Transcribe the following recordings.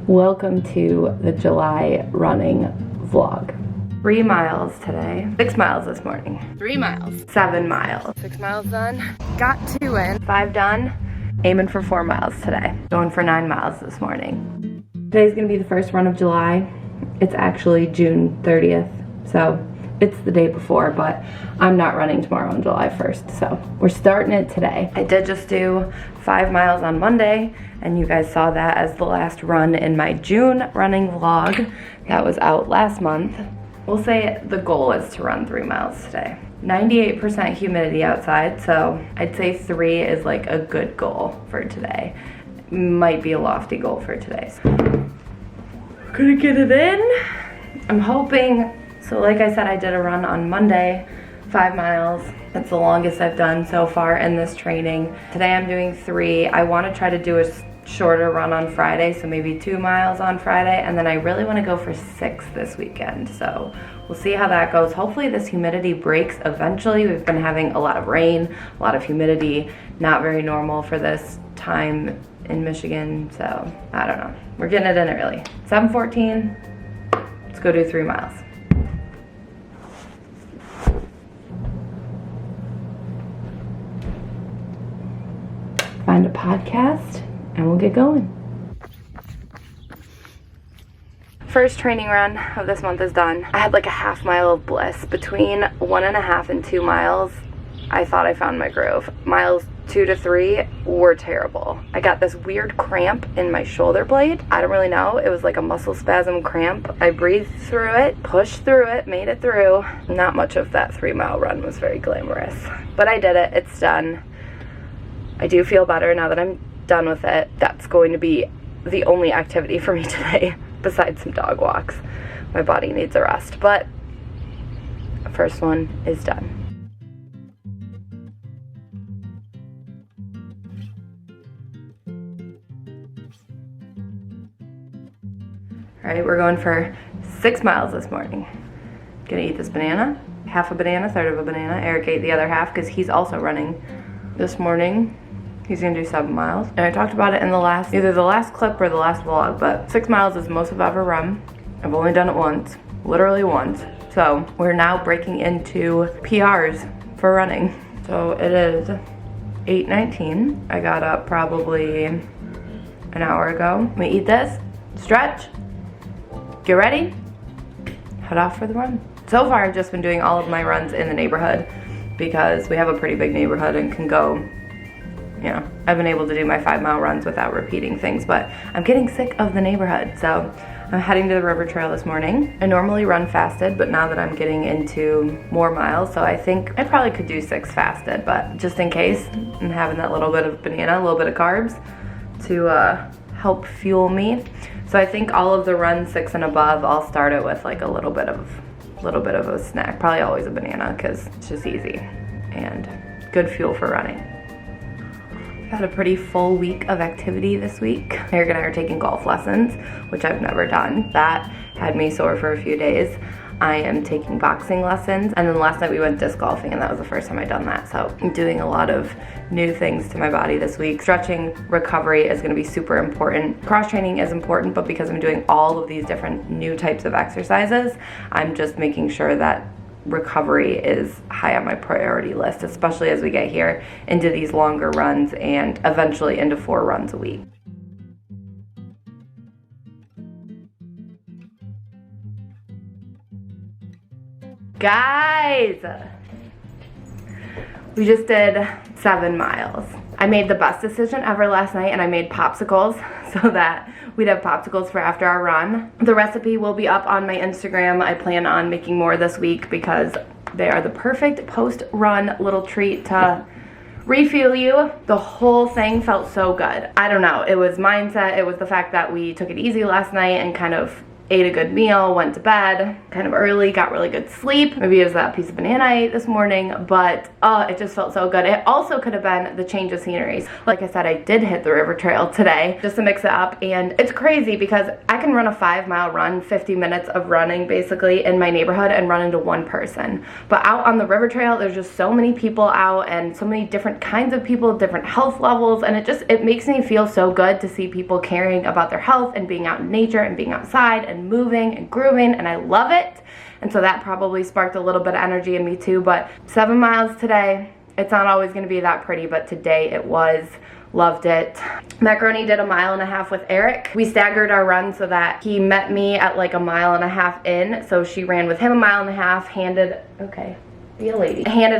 Welcome to the July running vlog. 3 miles today, 6 miles this morning, 3 miles, 7 miles, 6 miles done, got 2 in, 5 done, aiming for 4 miles today, going for 9 miles this morning. Today's gonna be the first run of July. It's actually June 30th, so it's the day before, but I'm not running tomorrow on July 1st, so we're starting it today. I did just do 5 miles on Monday, and you guys saw that as the last run in my June running vlog that was out last month. We'll say the goal is to run 3 miles today. 98% humidity outside, so I'd say 3 is like a good goal for today. Might be a lofty goal for today. So gonna get it in. I'm hoping. So like I said, I did a run on Monday, 5 miles. That's the longest I've done so far in this training. Today I'm doing 3. I want to try to do a shorter run on Friday, so maybe 2 miles on Friday, and then I really want to go for 6 this weekend. So we'll see how that goes. Hopefully this humidity breaks eventually. We've been having a lot of rain, a lot of humidity, not very normal for this time in Michigan, so I don't know. We're getting it in early. 7:14, let's go do 3 miles. Find a podcast and we'll get going. First training run of this month is done. I had like a half mile of bliss. Between 1.5 and 2 miles, I thought I found my groove. Miles 2 to 3 were terrible. I got this weird cramp in my shoulder blade. I don't really know. It was like a muscle spasm cramp. I breathed through it, pushed through it, made it through. Not much of that 3 mile run was very glamorous, but I did it. It's done. I do feel better now that I'm done with it. That's going to be the only activity for me today, besides some dog walks. My body needs a rest, but the first one is done. All right, we're going for 6 miles this morning. Gonna eat this banana, half a banana, third of a banana. Eric ate the other half because he's also running this morning. He's gonna do 7 miles. And I talked about it in either the last clip or the last vlog, but 6 miles is the most I've ever run. I've only done it once, literally once. So we're now breaking into PRs for running. So it is 8:19. I got up probably an hour ago. We eat this, stretch, get ready, head off for the run. So far I've just been doing all of my runs in the neighborhood because we have a pretty big neighborhood and can go, you know, I've been able to do my 5 mile runs without repeating things, but I'm getting sick of the neighborhood. So I'm heading to the river trail this morning. I normally run fasted, but now that I'm getting into more miles, so I think I probably could do 6 fasted, but just in case, I'm having that little bit of banana, a little bit of carbs to help fuel me. So I think all of the runs 6 and above, I'll start it with like a little bit of a snack. Probably always a banana because it's just easy and good fuel for running. Had a pretty full week of activity this week. Eric and I are taking golf lessons, which I've never done. That had me sore for a few days. I am taking boxing lessons, and then last night we went disc golfing, and that was the first time I'd done that. So I'm doing a lot of new things to my body this week. Stretching, recovery is gonna be super important. Cross training is important, but because I'm doing all of these different new types of exercises, I'm just making sure that recovery is high on my priority list, especially as we get here into these longer runs and eventually into 4 runs a week. Guys, we just did 7 miles. I made the best decision ever last night, and I made popsicles so that we'd have popsicles for after our run. The recipe will be up on my Instagram. I plan on making more this week because they are the perfect post-run little treat to refuel you. The whole thing felt so good. I don't know, it was mindset, it was the fact that we took it easy last night and kind of ate a good meal, went to bed kind of early, got really good sleep. Maybe it was that piece of banana I ate this morning, but it just felt so good. It also could have been the change of sceneries. Like I said, I did hit the river trail today just to mix it up, and it's crazy because I can run a 5-mile run, 50 minutes of running basically in my neighborhood and run into one person. But out on the river trail, there's just so many people out and so many different kinds of people, different health levels, and it makes me feel so good to see people caring about their health and being out in nature and being outside and moving and grooving, and I love it. And so that probably sparked a little bit of energy in me too. But 7 miles today, it's not always going to be that pretty, but today it was. Loved it. Macaroni did 1.5 miles with Eric. We staggered our run so that he met me at like 1.5 miles in. So she ran with him 1.5 miles, handed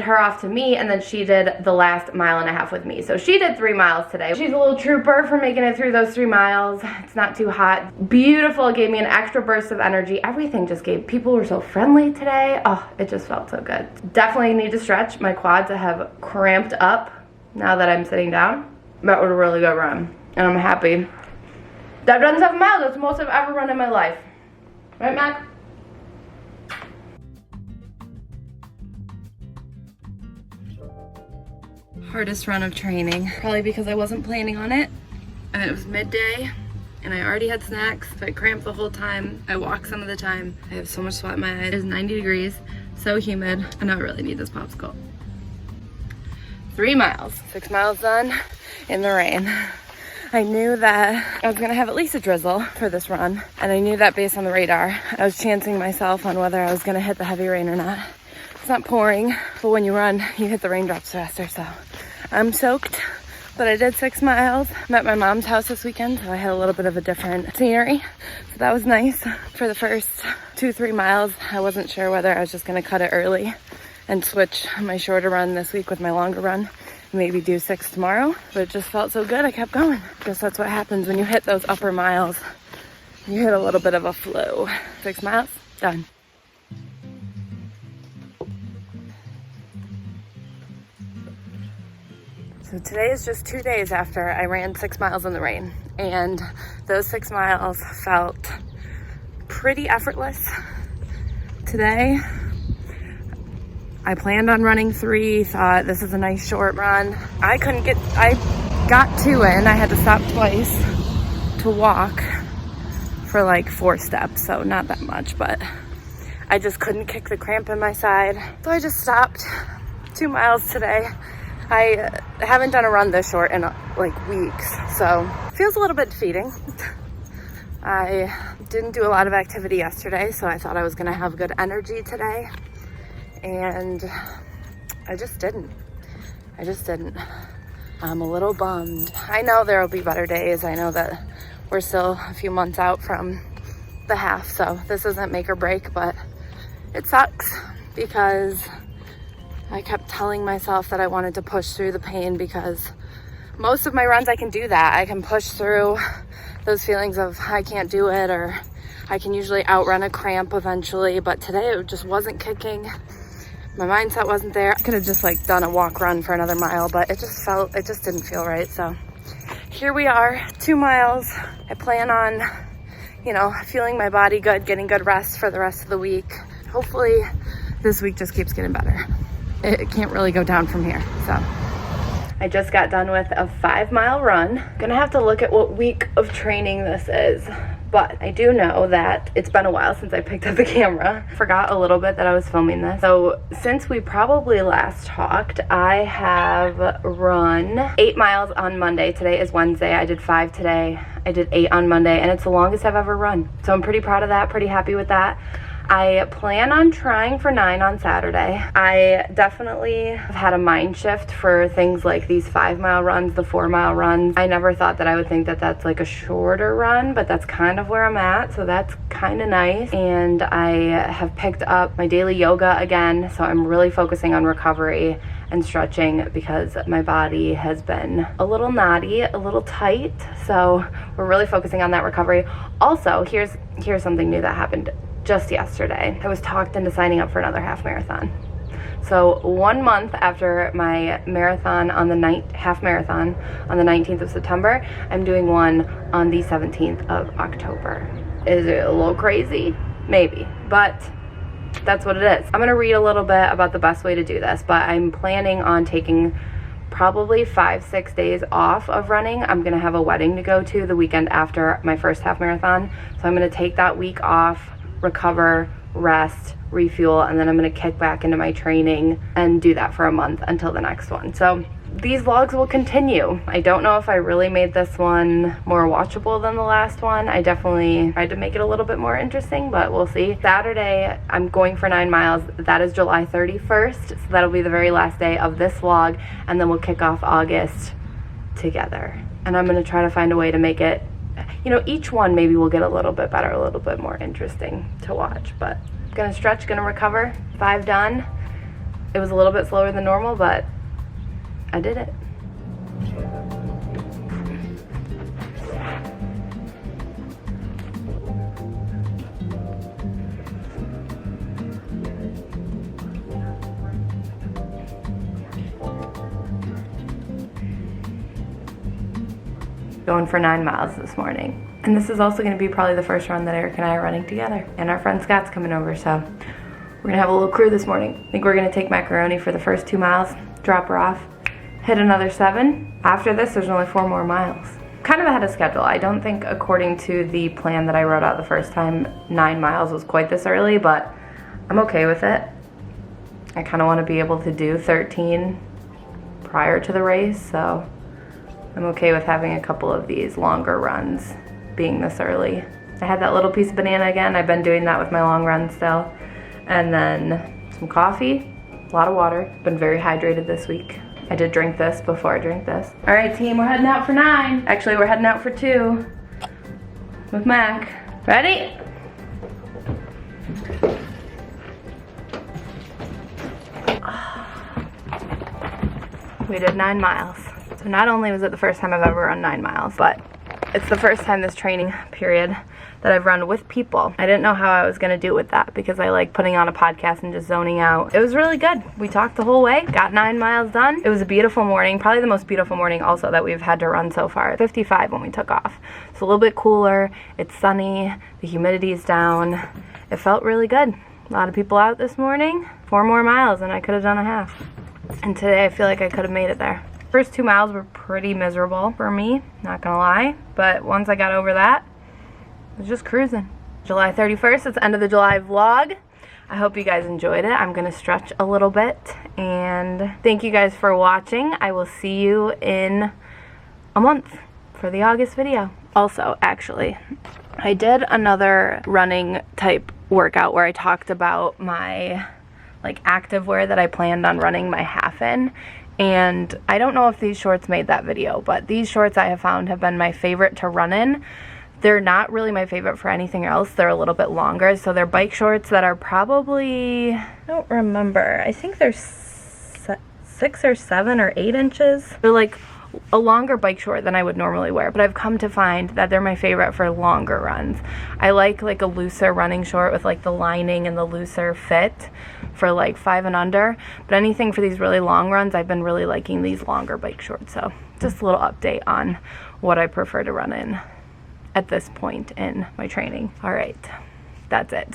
her off to me, and then she did the last 1.5 miles with me. So she did 3 miles today. She's a little trooper for making it through those 3 miles. It's not too hot. Beautiful. It gave me an extra burst of energy. Everything just gave. People were so friendly today. Oh, it just felt so good. Definitely need to stretch. My quads have cramped up now that I'm sitting down. That was a really good run, and I'm happy. I've done 7 miles. That's the most I've ever run in my life. Right, Mac? Hardest run of training, probably because I wasn't planning on it, and it was midday and I already had snacks. I cramped the whole time. I walked some of the time. I have so much sweat in my eyes. It is 90 degrees, so humid, and I really need this popsicle. 3 miles, 6 miles done in the rain. I knew that I was gonna have at least a drizzle for this run, and I knew that based on the radar. I was chancing myself on whether I was gonna hit the heavy rain or not. It's not pouring, but when you run, you hit the raindrops faster, so I'm soaked, but I did 6 miles. I'm at my mom's house this weekend, so I had a little bit of a different scenery, so that was nice. For the first 2-3 miles, I wasn't sure whether I was just gonna cut it early and switch my shorter run this week with my longer run, maybe do 6 tomorrow, but it just felt so good, I kept going. I guess that's what happens when you hit those upper miles. You hit a little bit of a flow. 6 miles, done. So today is just 2 days after I ran 6 miles in the rain, and those 6 miles felt pretty effortless. Today, I planned on running 3, thought this is a nice short run. I got to it and I had to stop twice to walk for like 4 steps, so not that much, but I just couldn't kick the cramp in my side. So I just stopped. 2 miles today. I haven't done a run this short in like weeks, so it feels a little bit defeating. I didn't do a lot of activity yesterday, so I thought I was gonna have good energy today, and I just didn't. I'm a little bummed. I know there will be better days. I know that we're still a few months out from the half, so this isn't make or break, but it sucks because I kept telling myself that I wanted to push through the pain, because most of my runs I can do that. I can push through those feelings of I can't do it, or I can usually outrun a cramp eventually, but today it just wasn't kicking. My mindset wasn't there. I could have just like done a walk run for another mile, but it just didn't feel right. So here we are, 2 miles. I plan on, feeling my body good, getting good rest for the rest of the week. Hopefully this week just keeps getting better. It can't really go down from here, so. I just got done with a 5-mile run. Gonna have to look at what week of training this is, but I do know that it's been a while since I picked up the camera. Forgot a little bit that I was filming this. So since we probably last talked, I have run 8 miles on Monday. Today is Wednesday. I did 5 today. I did 8 on Monday, and it's the longest I've ever run. So I'm pretty proud of that, pretty happy with that. I plan on trying for 9 on Saturday. I definitely have had a mind shift for things like these 5-mile runs, the 4-mile runs. I never thought that I would think that that's like a shorter run, but that's kind of where I'm at, so that's kind of nice. And I have picked up my daily yoga again, so I'm really focusing on recovery and stretching because my body has been a little knotty, a little tight, so we're really focusing on that recovery. Also, here's something new that happened just yesterday. I was talked into signing up for another half marathon. So 1 month after my marathon on the half marathon on the 19th of September, I'm doing one on the 17th of October. Is it a little crazy? Maybe, but that's what it is. I'm gonna read a little bit about the best way to do this, but I'm planning on taking probably 5-6 days off of running. I'm gonna have a wedding to go to the weekend after my first half marathon, so I'm gonna take that week off, recover, rest, refuel, and then I'm gonna kick back into my training and do that for a month until the next one. So these vlogs will continue. I don't know if I really made this one more watchable than the last one. I definitely tried to make it a little bit more interesting, but we'll see. Saturday, I'm going for 9 miles. That is July 31st, so that'll be the very last day of this vlog, and then we'll kick off August together. And I'm gonna try to find a way to make it, you know, each one maybe will get a little bit better, a little bit more interesting to watch. But I'm gonna stretch, gonna recover. 5 done. It was a little bit slower than normal, but I did it. Going for 9 miles this morning. And this is also gonna be probably the first run that Eric and I are running together. And our friend Scott's coming over, so we're gonna have a little crew this morning. I think we're gonna take Macaroni for the first 2 miles, drop her off, hit another 7. After this, there's only 4 more miles. Kind of ahead of schedule. I don't think, according to the plan that I wrote out the first time, 9 miles was quite this early, but I'm okay with it. I kind of want to be able to do 13 prior to the race, so I'm okay with having a couple of these longer runs being this early. I had that little piece of banana again. I've been doing that with my long runs still. And then some coffee, a lot of water. Been very hydrated this week. I did drink this before I drank this. All right, team, we're heading out for 9. Actually, we're heading out for 2 with Mac. Ready? We did 9 miles. So not only was it the first time I've ever run 9 miles, but it's the first time this training period that I've run with people. I didn't know how I was gonna do with that because I like putting on a podcast and just zoning out. It was really good. We talked the whole way, got 9 miles done. It was a beautiful morning, probably the most beautiful morning also that we've had to run so far. 55 when we took off. It's a little bit cooler, it's sunny, the humidity is down. It felt really good. A lot of people out this morning. 4 more miles and I could have done a half. And today I feel like I could have made it there. First 2 miles were pretty miserable for me, not gonna lie. But once I got over that, I was just cruising. July 31st, it's the end of the July vlog. I hope you guys enjoyed it. I'm gonna stretch a little bit, and thank you guys for watching. I will see you in a month for the August video. Also, actually, I did another running type workout where I talked about my like activewear that I planned on running my half in. And I don't know if these shorts made that video, but these shorts I have found have been my favorite to run in. They're not really my favorite for anything else. They're a little bit longer. So they're bike shorts that are probably, I don't remember. I think they're 6 or 7 or 8 inches. They're like a longer bike short than I would normally wear, but I've come to find that they're my favorite for longer runs. I like a looser running short with like the lining and the looser fit for like 5 and under, but anything for these really long runs, I've been really liking these longer bike shorts. So just a little update on what I prefer to run in at this point in my training. All right, that's it.